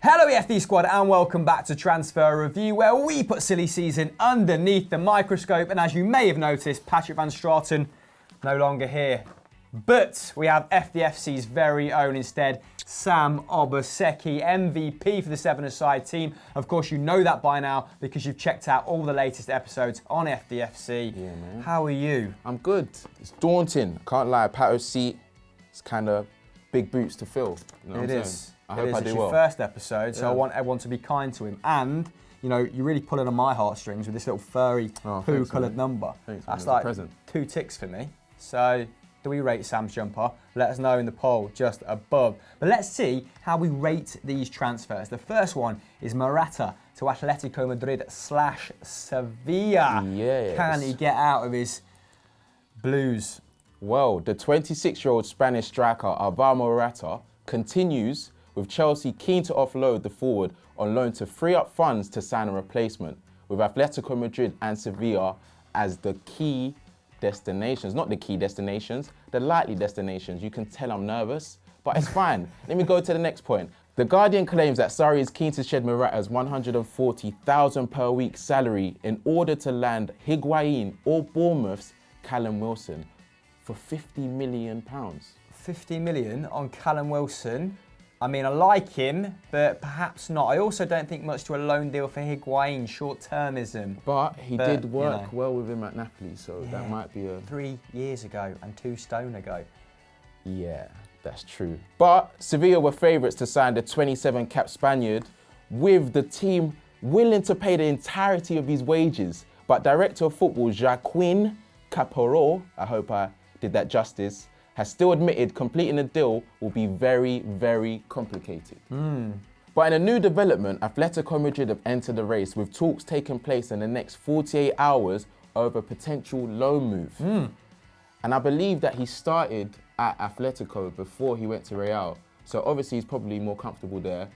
Hello EFD squad and welcome back to Transfer Review, where we put silly season underneath the microscope. And as you may have noticed, Patrick van Straten no longer here. But we have FDFC's very own instead, Sam Obaseki, MVP for the seven-a-side team. Of course, you know that by now because you've checked out all the latest episodes on FDFC. Yeah, man. How are you? I'm good. It's daunting. Can't lie. Pato seat. It's kind of big boots to fill. You know It is. I hope I do It's your well. first episode, so Yeah. I want everyone to be kind to him. And, you know, you're really pulling on my heartstrings with this little furry poo-coloured number. Thanks, That's man. like Present. 2 ticks for me. So, do we rate Sam's jumper? Let us know in the poll just above. But let's see how we rate these transfers. The first one is Morata to Atletico Madrid / Sevilla. Yes. Can he get out of his blues? Well, the 26-year-old Spanish striker Alvaro Morata continues with Chelsea keen to offload the forward on loan to free up funds to sign a replacement, with Atletico Madrid and Sevilla as the key destinations. Not the key destinations, the likely destinations. You can tell I'm nervous, but it's fine. Let me go to the next point. The Guardian claims that Sarri is keen to shed Morata's $140,000 per week salary in order to land Higuain or Bournemouth's Callum Wilson for £50 million. 50 million on Callum Wilson. I mean, I like him, but perhaps not. I also don't think much to a loan deal for Higuain, short-termism. But he did work you know. well with him at Napoli, so Yeah. that might be a... 3 years ago and 2 stone ago. Yeah, that's true. But Sevilla were favourites to sign the 27-cap Spaniard, with the team willing to pay the entirety of his wages. But Director of Football Joaquin Caporo, I hope I did that justice, has still admitted completing the deal will be very, very complicated. But in a new development, Atletico Madrid have entered the race, with talks taking place in the next 48 hours over a potential loan move. And I believe that he started at Atletico before he went to Real. So obviously he's probably more comfortable there.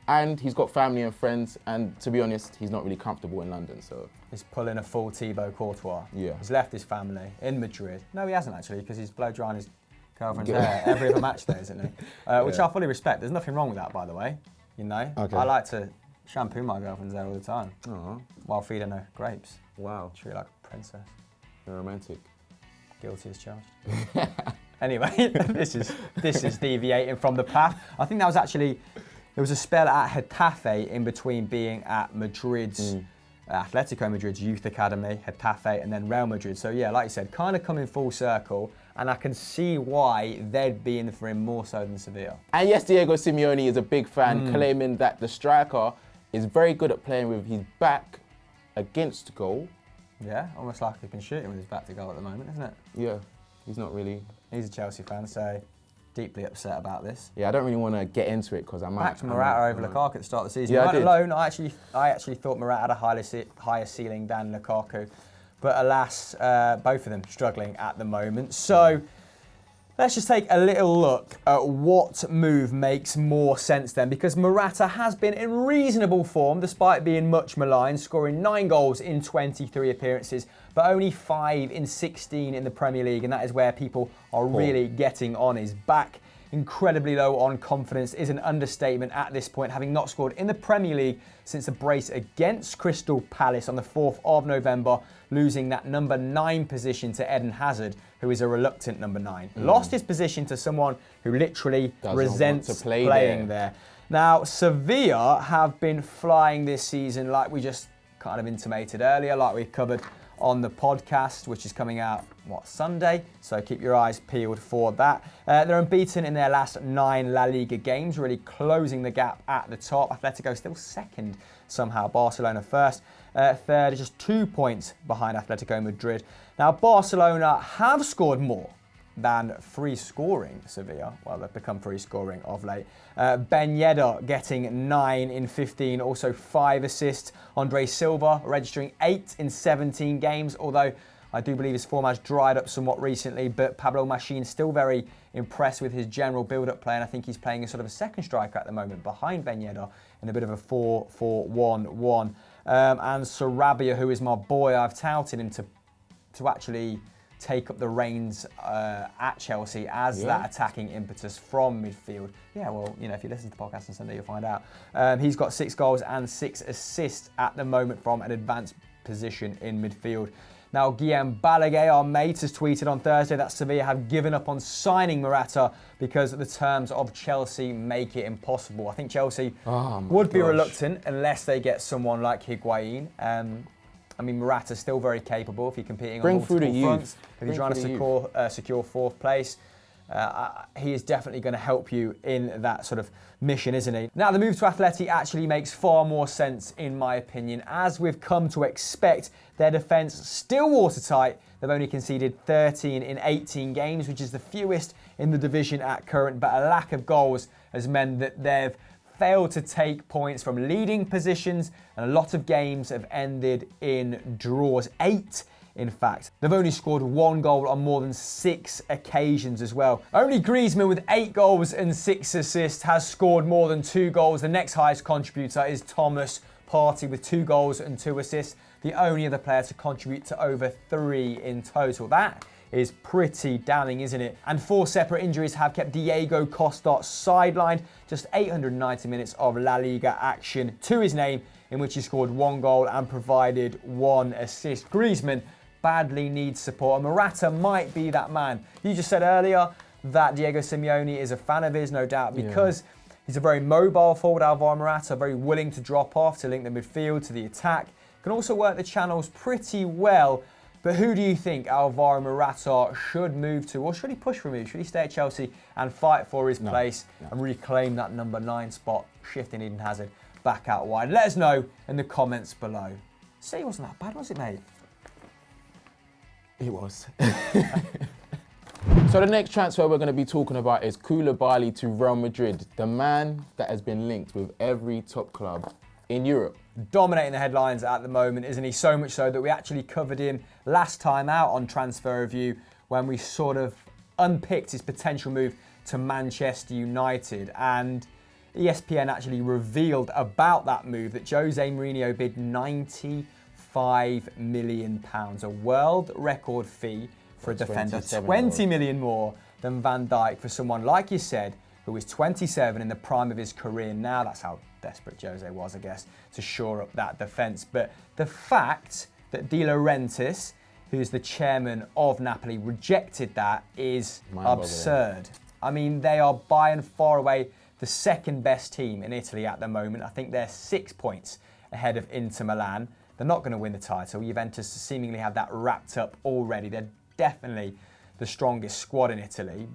And he's got family and friends, and to be honest, he's not really comfortable in London, so... He's pulling a full Thibaut Courtois. Yeah. He's left his family in Madrid. No, he hasn't actually, because he's blow-drying his girlfriend's hair every other match day, isn't he? Which I fully respect. There's nothing wrong with that, by the way. You know? Okay. I like to shampoo my girlfriend's hair all the time Aw, while feeding her grapes. wow, Treat her like a princess. you're romantic. Guilty as charged. Anyway, this is deviating from the path. I think that was actually, there was a spell at Getafe in between being at Madrid's, Atletico Madrid's youth academy, Getafe, and then Real Madrid. So yeah, like you said, kind of coming full circle, and I can see why they'd be in for him more so than Sevilla. And yes, Diego Simeone is a big fan, claiming that the striker is very good at playing with his back against goal. Yeah, almost like he's been shooting with his back to goal at the moment, isn't it? Yeah, he's not really... He's a Chelsea fan, so deeply upset about this. Yeah, I don't really want to get into it because I might... Backed Morata over Lukaku at the start of the season. Yeah, I Right did. alone, I actually thought Morata had a higher ceiling than Lukaku. But alas, both of them struggling at the moment. So let's just take a little look at what move makes more sense then, because Morata has been in reasonable form despite being much maligned, scoring 9 goals in 23 appearances, but only 5 in 16 in the Premier League, and that is where people are really getting on his back. Incredibly low on confidence is an understatement at this point, having not scored in the Premier League since a brace against Crystal Palace on the 4th of November, losing that number 9 position to Eden Hazard, who is a reluctant number 9. Lost his position to someone who literally Doesn't resents want to play playing there. Now, Sevilla have been flying this season, like we just kind of intimated earlier, like we covered on the podcast, which is coming out, Sunday? So keep your eyes peeled for that. They're unbeaten in their last 9 La Liga games, really closing the gap at the top. Atletico still second somehow, Barcelona first. Third is just 2 points behind Atletico Madrid. Now, Barcelona have scored more than free scoring Sevilla. Well, they've become free scoring of late. Ben Yedder getting 9 in 15, also 5 assists. Andre Silva registering 8 in 17 games, although I do believe his form has dried up somewhat recently, but Pablo Machin still very impressed with his general build-up play, and I think he's playing a sort of a second striker at the moment behind Ben Yedder in a bit of a 4-4-1-1. And Sarabia, who is my boy, I've touted him to actually take up the reins at Chelsea as that attacking impetus from midfield. Yeah, well, if you listen to the podcast on Sunday, you'll find out. He's got 6 goals and 6 assists at the moment from an advanced position in midfield. Now, Guillaume Balaguer, our mate, has tweeted on Thursday that Sevilla have given up on signing Morata because the terms of Chelsea make it impossible. I think Chelsea would be reluctant unless they get someone like Higuain. Morata's still very capable if you're competing on multiple fronts. If you're trying to secure 4th place, he is definitely going to help you in that sort of mission, isn't he? Now, the move to Atleti actually makes far more sense, in my opinion. As we've come to expect, their defence still watertight. They've only conceded 13 in 18 games, which is the fewest in the division at current, but a lack of goals has meant that they've failed to take points from leading positions, and a lot of games have ended in draws. 8, in fact. They've only scored 1 goal on more than 6 occasions as well. Only Griezmann, with 8 goals and 6 assists, has scored more than 2 goals. The next highest contributor is Thomas Partey with 2 goals and 2 assists. The only other player to contribute to over 3 in total. That is pretty damning, isn't it? And 4 separate injuries have kept Diego Costa sidelined. Just 890 minutes of La Liga action to his name, in which he scored 1 goal and provided 1 assist. Griezmann badly needs support, and Morata might be that man. You just said earlier that Diego Simeone is a fan of his, no doubt, because he's a very mobile forward, Alvaro Morata, very willing to drop off to link the midfield to the attack. Can also work the channels pretty well. But who do you think Alvaro Morata should move to, or should he push for a move? Should he stay at Chelsea and fight for his place and reclaim that number 9 spot, shifting Eden Hazard back out wide? Let us know in the comments below. Say it wasn't that bad, was it, mate? It was. So the next transfer we're going to be talking about is Koulibaly to Real Madrid, the man that has been linked with every top club in Europe. Dominating the headlines at the moment, isn't he? So much so that we actually covered him last time out on Transfer Review when we sort of unpicked his potential move to Manchester United. And ESPN actually revealed about that move that Jose Mourinho bid £95 million, a world record fee for a defender, 20 million more than Van Dijk for someone, like you said, who is 27 in the prime of his career now. That's how desperate Jose was, I guess, to shore up that defence. But the fact that De Laurentiis, who's the chairman of Napoli, rejected that is absurd. I mean, they are by and far away the second best team in Italy at the moment. I think they're 6 points ahead of Inter Milan. They're not going to win the title. Juventus seemingly have that wrapped up already. They're definitely the strongest squad in Italy.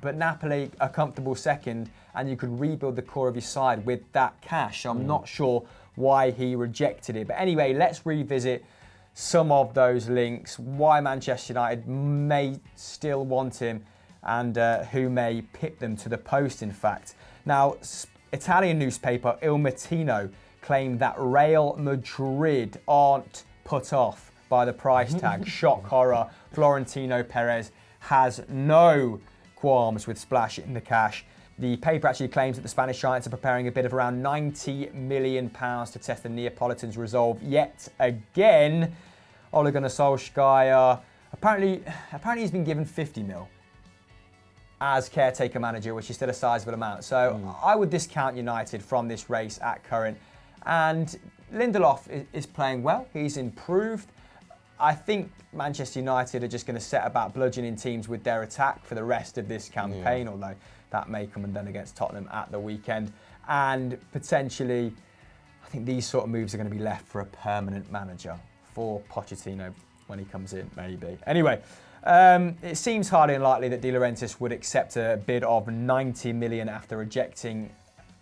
But Napoli, a comfortable second, and you could rebuild the core of your side with that cash. So I'm not sure why he rejected it. But anyway, let's revisit some of those links, why Manchester United may still want him, and who may pick them to the post, in fact. Now, Italian newspaper Il Mattino claimed that Real Madrid aren't put off by the price tag. Shock horror. Florentino Perez has no qualms with splashing the cash. The paper actually claims that the Spanish Giants are preparing a bid of around £90 million to test the Neapolitans' resolve yet again. Ole Gunnar Solskjaer, apparently he's been given 50 mil as caretaker manager, which is still a sizable amount. So I would discount United from this race at current. And Lindelof is playing well. He's improved. I think Manchester United are just going to set about bludgeoning teams with their attack for the rest of this campaign, although that may come undone against Tottenham at the weekend. And potentially, I think these sort of moves are going to be left for a permanent manager, for Pochettino when he comes in, maybe. Anyway, it seems highly unlikely that De Laurentiis would accept a bid of 90 million after rejecting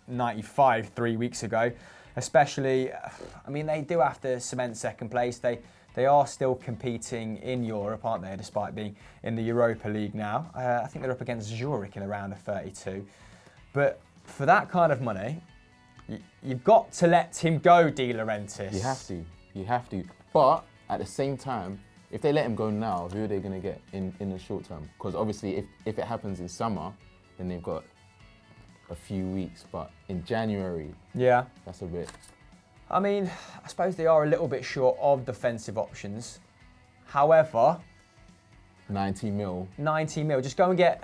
95 3 weeks ago. Especially, I mean, they do have to cement second place. They are still competing in Europe, aren't they, despite being in the Europa League now. I think they're up against Zurich in a round of 32. But for that kind of money, you've got to let him go, De Laurentiis. You have to. But at the same time, if they let him go now, who are they going to get in the short term? Because obviously, if it happens in summer, then they've got a few weeks. But in January, that's a bit... I mean, I suppose they are a little bit short of defensive options. However, 90 mil. 90 mil. Just go and get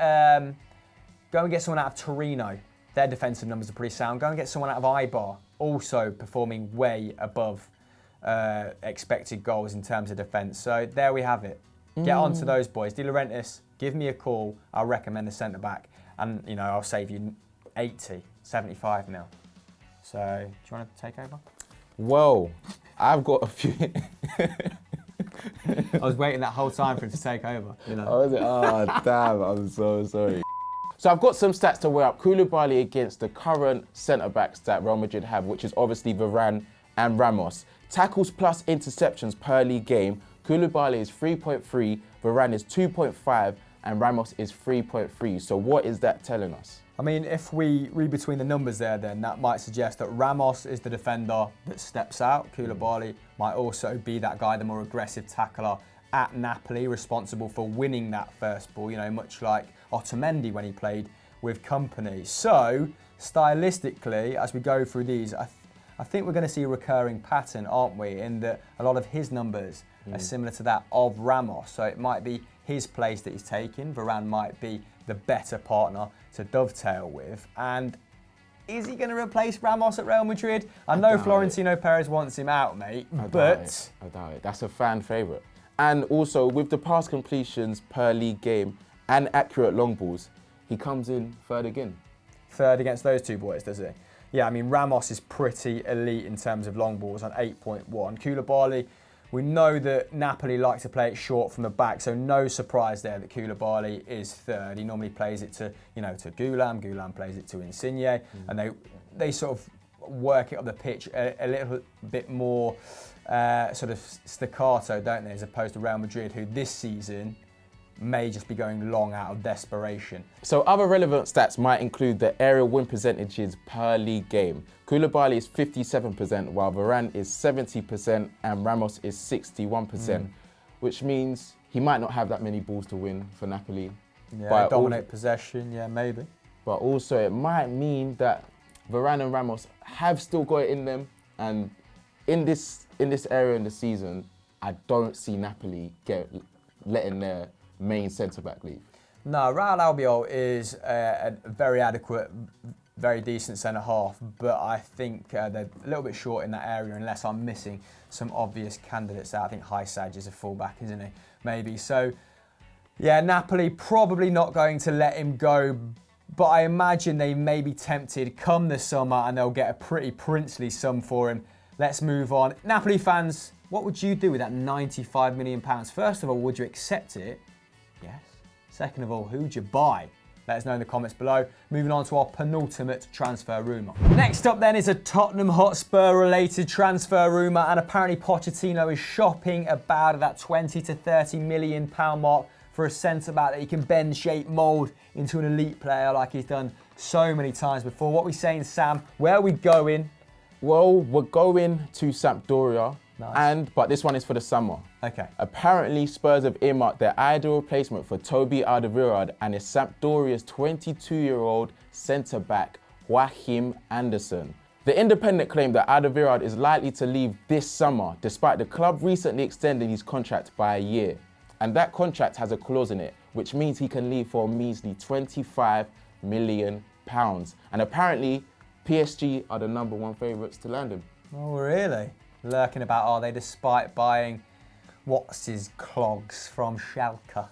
someone out of Torino. Their defensive numbers are pretty sound. Go and get someone out of Eibar, also performing way above expected goals in terms of defence. So there we have it. Get on to those boys. De Laurentiis, give me a call. I'll recommend the centre back, and I'll save you 80, 75 mil. So do you want to take over? Well, I've got a few. I was waiting that whole time for him to take over. Oh, damn, I'm so sorry. So I've got some stats to weigh up Koulibaly against the current centre-backs that Real Madrid have, which is obviously Varane and Ramos. Tackles plus interceptions per league game, Koulibaly is 3.3, Varane is 2.5, and Ramos is 3.3. So what is that telling us? I mean, if we read between the numbers there, then that might suggest that Ramos is the defender that steps out. Koulibaly might also be that guy, the more aggressive tackler at Napoli, responsible for winning that first ball, much like Otamendi when he played with Company. So, stylistically, as we go through these, I think we're going to see a recurring pattern, aren't we, in that a lot of his numbers are similar to that of Ramos. So it might be his place that he's taking. Varane might be the better partner to dovetail with. And is he going to replace Ramos at Real Madrid? I know Florentino Perez wants him out, mate, I doubt it. That's a fan favourite. And also, with the pass completions per league game and accurate long balls, he comes in third again. Third against those two boys, does he? Yeah, I mean, Ramos is pretty elite in terms of long balls on 8.1. Koulibaly, we know that Napoli like to play it short from the back, so no surprise there that Koulibaly is third. He normally plays it to Gulam. Gulam plays it to Insigne, and they sort of work it up the pitch a little bit more sort of staccato, don't they, as opposed to Real Madrid, who this season may just be going long out of desperation. So other relevant stats might include the aerial win percentages per league game. Koulibaly is 57%, while Varane is 70% and Ramos is 61%, which means he might not have that many balls to win for Napoli. Yeah, dominate possession, yeah, maybe. But also it might mean that Varane and Ramos have still got it in them, and in this area in the season, I don't see Napoli letting their main centre-back leave. No, Real Albiol is a very adequate, very decent centre-half, but I think they're a little bit short in that area unless I'm missing some obvious candidates out. I think Hysaj is a full-back, isn't he? Maybe. So, yeah, Napoli probably not going to let him go, but I imagine they may be tempted come the summer and they'll get a pretty princely sum for him. Let's move on. Napoli fans, what would you do with that £95 million? First of all, would you accept it? Yes. Second of all, who'd you buy? Let us know in the comments below. Moving on to our penultimate transfer rumour. Next up then is a Tottenham Hotspur related transfer rumour, and apparently Pochettino is shopping about at that £20 to £30 million mark for a centre-back that he can bend, shape, mould into an elite player like he's done so many times before. What are we saying, Sam? Where are we going? Well, we're going to Sampdoria, Nice. But this one is for the summer. Okay. Apparently, Spurs have earmarked their ideal replacement for Toby Alderweireld and is Sampdoria's 22-year-old centre-back, Joachim Andersen. The Independent claimed that Alderweireld is likely to leave this summer, despite the club recently extending his contract by a year. And that contract has a clause in it, which means he can leave for a measly £25 million. And apparently, PSG are the #1 favourites to land him. Oh, really? Lurking about, are they, despite buying what's his clogs from Schalke?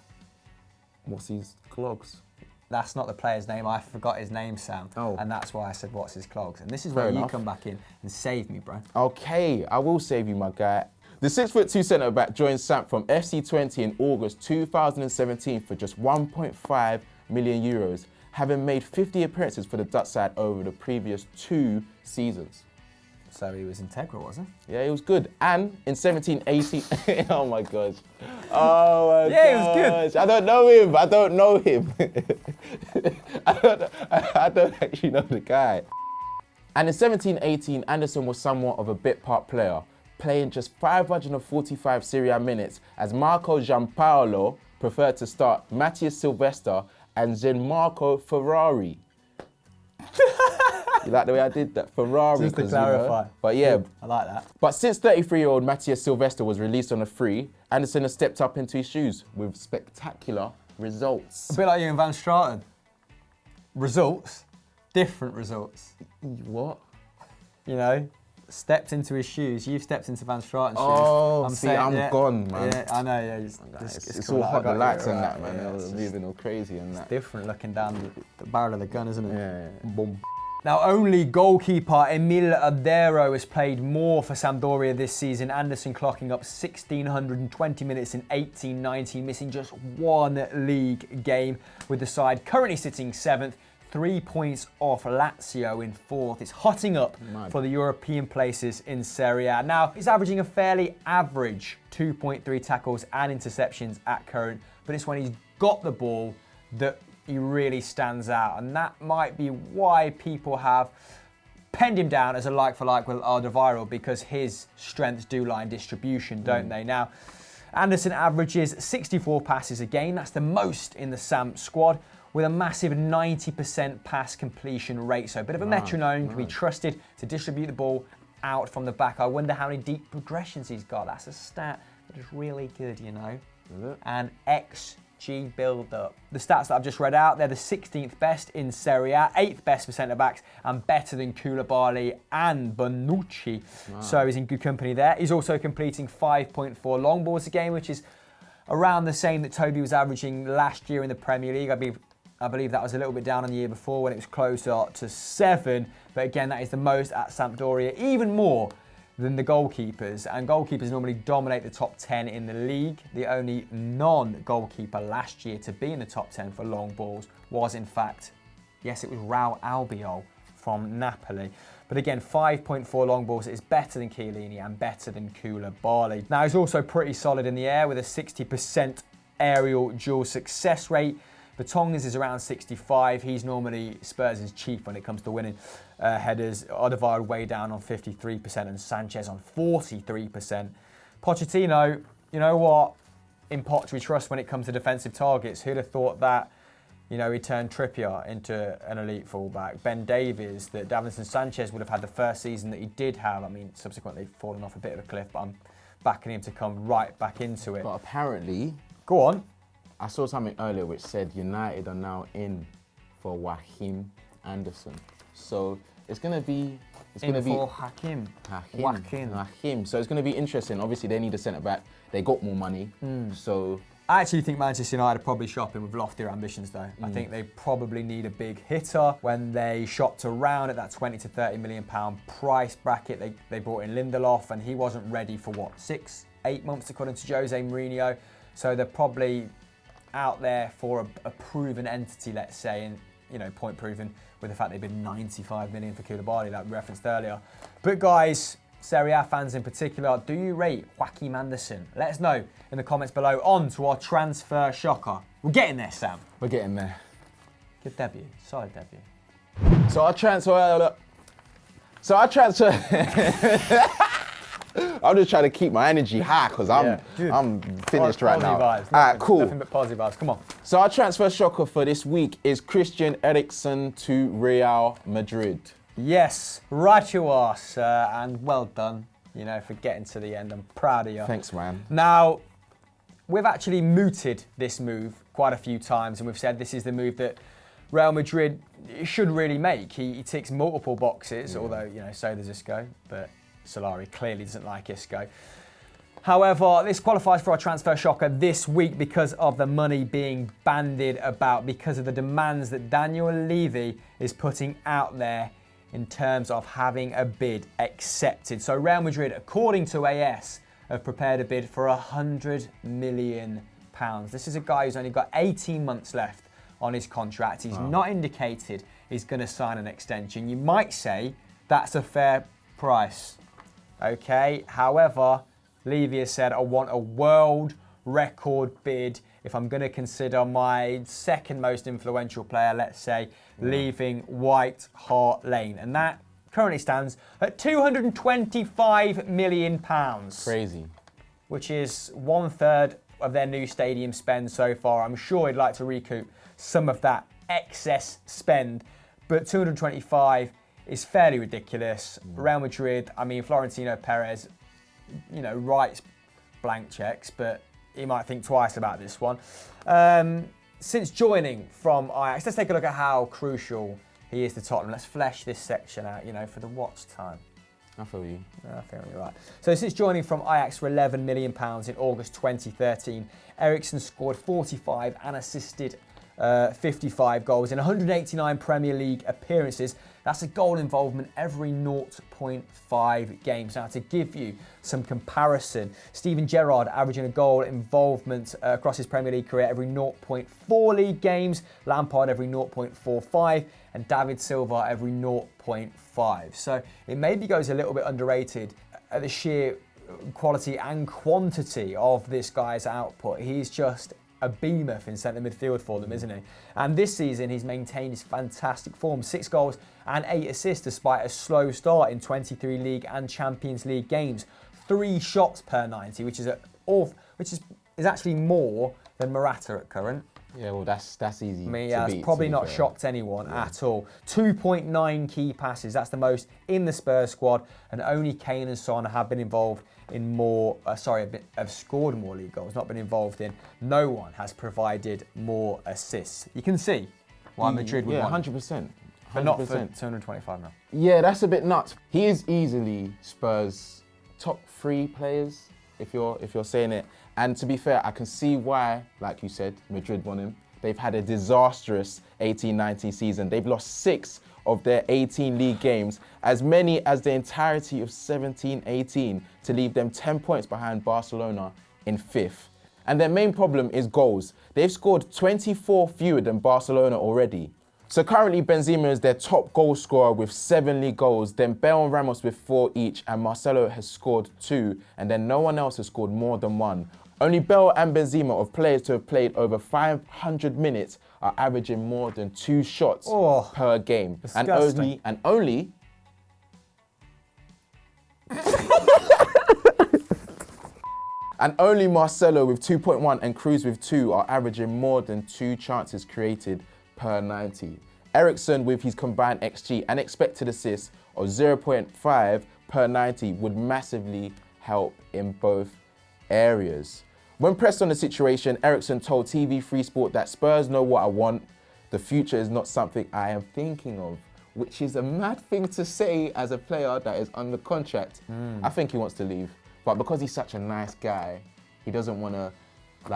What's his clogs? That's not the player's name. I forgot his name, Sam. Oh. And that's why I said, what's his clogs? And this is Fair where you enough. come back in and save me, bro. Okay, I will save you, my guy. The 6'2" centre-back joined Samp from FC20 in August 2017 for just €1.5 million, having made 50 appearances for the Dutch side over the previous 2 seasons. So he was integral, wasn't he? Yeah, he was good. And in 17-18, oh my gosh. Oh my Yeah, he gosh. was good. I don't know him. I don't actually know the guy. And in 17-18, Anderson was somewhat of a bit part player, playing just 545 Serie A minutes as Marco Giampaolo preferred to start Matthias Silvestre and Gianmarco Ferrari. You like the way I did that? Ferrari. Just to 'cause, clarify. But yeah. I like that. But since 33-year-old Matthias Silvestre was released on a free, Anderson has stepped up into his shoes with spectacular results. A bit like you and Van Straten. Results, different results. What? You know, stepped into his shoes. You've stepped into Van Straten's shoes. I'm gone, man. Yeah, I know, yeah. It's cool. all hot, the lights and Right, that, man. yeah, They're moving all crazy and that. different looking down the barrel of the gun, isn't it? Yeah. Boom. Now, only goalkeeper Emil Adero has played more for Sampdoria this season. Anderson clocking up 1,620 minutes in 18-19, missing just one league game, with the side currently sitting 7th, 3 points off Lazio in 4th. It's hotting up for the European places in Serie A. Now, he's averaging a fairly average 2.3 tackles and interceptions at current, but it's when he's got the ball that he really stands out, and that might be why people have penned him down as a like-for-like with Alvaro, because his strengths do lie in distribution, don't they? Now, Anderson averages 64 passes a game. That's the most in the Samp squad, with a massive 90% pass completion rate. So a bit of a metronome, can be trusted to distribute the ball out from the back. I wonder how many deep progressions he's got. That's a stat that is really good, you know. And XG build-up. The stats that I've just read out, they're the 16th best in Serie A, 8th best for centre-backs, and better than Koulibaly and Bonucci. So he's in good company there. He's also completing 5.4 long balls a game, which is around the same that Toby was averaging last year in the Premier League. I believe that was a little bit down on the year before when it was closer to 7. But again, that is the most at Sampdoria, even more than the goalkeepers. And goalkeepers normally dominate the top 10 in the league. The only non-goalkeeper last year to be in the top 10 for long balls was, in fact, yes, it was Raul Albiol from Napoli. But again, 5.4 long balls is better than Chiellini and better than Koulibaly. Now, he's also pretty solid in the air with a 60% aerial duel success rate. The Tongas is around 65. He's normally Spurs' chief when it comes to winning headers. Odegaard way down on 53% and Sanchez on 43%. Pochettino, you know what? In Poch we trust when it comes to defensive targets. Who'd have thought that, you know, he turned Trippier into an elite fullback. Ben Davies, that Davinson Sanchez would have had the first season that he did have. I mean, subsequently fallen off a bit of a cliff, but I'm backing him to come right back into it. But apparently, go on. I saw something earlier which said United are now in for Joachim Anderson. So it's going to be... for Hakim. So it's going to be interesting. Obviously, they need a centre-back. They got more money. So... I actually think Manchester United are probably shopping with loftier ambitions, though. I think they probably need a big hitter. When they shopped around at that 20 to 30 million pound price bracket, they brought in Lindelof, and he wasn't ready for, 6-8 months, according to Jose Mourinho. So they're probably out there for a proven entity, let's say, and, you know, point proven with the fact they've been 95 million for Koulibaly, that we referenced earlier. But guys, Serie A fans in particular, do you rate Joachim Anderson? Let us know in the comments below. On to our transfer shocker. We're getting there, Sam. We're getting there. Good debut, solid debut. So our transfer... I'm just trying to keep my energy high because I'm finished right now. Vibes. All right, cool. Nothing but positive vibes. Come on. So our transfer shocker for this week is Christian Eriksen to Real Madrid. Yes, right you are, sir, and well done, you know, for getting to the end. I'm proud of you. Thanks, man. Now, we've actually mooted this move quite a few times, and we've said this is the move that Real Madrid should really make. He ticks multiple boxes, although, you know, so does Isco, but Solari clearly doesn't like Isco. However, this qualifies for our transfer shocker this week because of the money being bandied about, because of the demands that Daniel Levy is putting out there in terms of having a bid accepted. So Real Madrid, according to AS, have prepared a bid for £100 million. This is a guy who's only got 18 months left on his contract. He's not indicated he's going to sign an extension. You might say that's a fair price. Okay, however, Levy has said, I want a world record bid if I'm going to consider my second most influential player, let's say, leaving White Hart Lane. And that currently stands at £225 million. Crazy. Which is 1/3 of their new stadium spend so far. I'm sure he'd like to recoup some of that excess spend, but 225 is fairly ridiculous. Real Madrid, I mean, Florentino Perez, writes blank checks, but he might think twice about this one. Since joining from Ajax, let's take a look at how crucial he is to Tottenham. Let's flesh this section out, for the watch time. I feel you. I think you're right. So since joining from Ajax for £11 million in August 2013, Eriksen scored 45 and assisted 55 goals in 189 Premier League appearances. That's a goal involvement every 0.5 games. Now, to give you some comparison, Steven Gerrard averaging a goal involvement across his Premier League career every 0.4 league games, Lampard every 0.45, and David Silva every 0.5. So it maybe goes a little bit underrated at the sheer quality and quantity of this guy's output. He's just a behemoth in centre midfield for them, isn't he? And this season, he's maintained his fantastic form. 6 goals and 8 assists despite a slow start in 23 League and Champions League games. 3 shots per 90, which is actually more than Morata at current. Yeah, well, that's easy. I mean, yeah, it's probably not shocked anyone at all. 2.9 key passes, that's the most in the Spurs squad, and only Kane and Son have been involved in have scored more league goals, not been involved in. No one has provided more assists. You can see why Madrid would want 100%. but not for 225 now. Yeah, that's a bit nuts. He is easily Spurs' top 3 players, if you're saying it. And to be fair, I can see why, like you said, Madrid won him. They've had a disastrous 18-19 season. They've lost 6 of their 18 league games, as many as the entirety of 17-18, to leave them 10 points behind Barcelona in 5th. And their main problem is goals. They've scored 24 fewer than Barcelona already. So currently Benzema is their top goal scorer with 7 league goals, then Bale and Ramos with 4 each, and Marcelo has scored 2, and then no one else has scored more than 1. Only Bale and Benzema, of players to have played over 500 minutes, are averaging more than 2 shots per game. Disgusting. And only and only Marcelo with 2.1 and Cruz with 2 are averaging more than 2 chances created per 90. Eriksen, with his combined XG and expected assists of 0.5 per 90, would massively help in both areas. When pressed on the situation, Eriksen told TV3 Sport that Spurs know what I want. The future is not something I am thinking of, which is a mad thing to say as a player that is under contract. I think he wants to leave, but because he's such a nice guy, he doesn't want to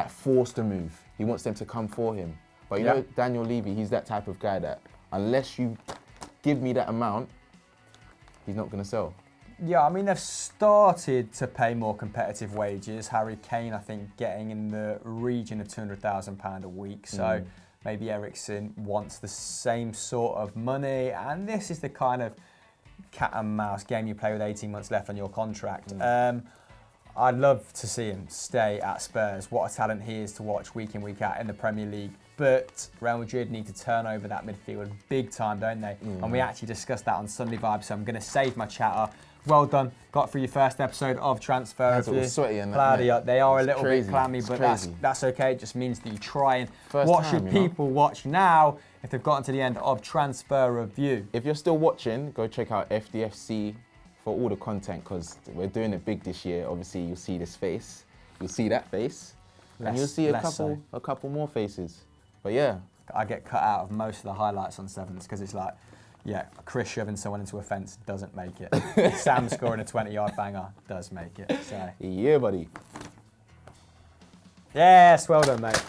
force the move. He wants them to come for him. But you know, Daniel Levy, he's that type of guy that unless you give me that amount, he's not going to sell. Yeah, I mean, they've started to pay more competitive wages. Harry Kane, I think, getting in the region of £200,000 a week. So maybe Eriksen wants the same sort of money. And this is the kind of cat and mouse game you play with 18 months left on your contract. I'd love to see him stay at Spurs. What a talent he is to watch week in, week out in the Premier League. But Real Madrid need to turn over that midfield big time, don't they? And we actually discussed that on Sunday Vibes, so I'm going to save my chatter. Well done. Got through your first episode of Transfer Review. It was sweaty and Cloudy up. They are a little crazy. bit clammy, but that's okay. It just means that you try. And what should people watch now if they've gotten to the end of Transfer Review? If you're still watching, go check out FDFC for all the content, because we're doing it big this year. Obviously, you'll see this face, you'll see that face, and you'll see a couple more faces. But yeah. I get cut out of most of the highlights on Sevens because it's like, yeah, Chris shoving someone into a fence doesn't make it. Sam scoring a 20-yard banger does make it. So. Yeah, buddy. Yes, well done, mate.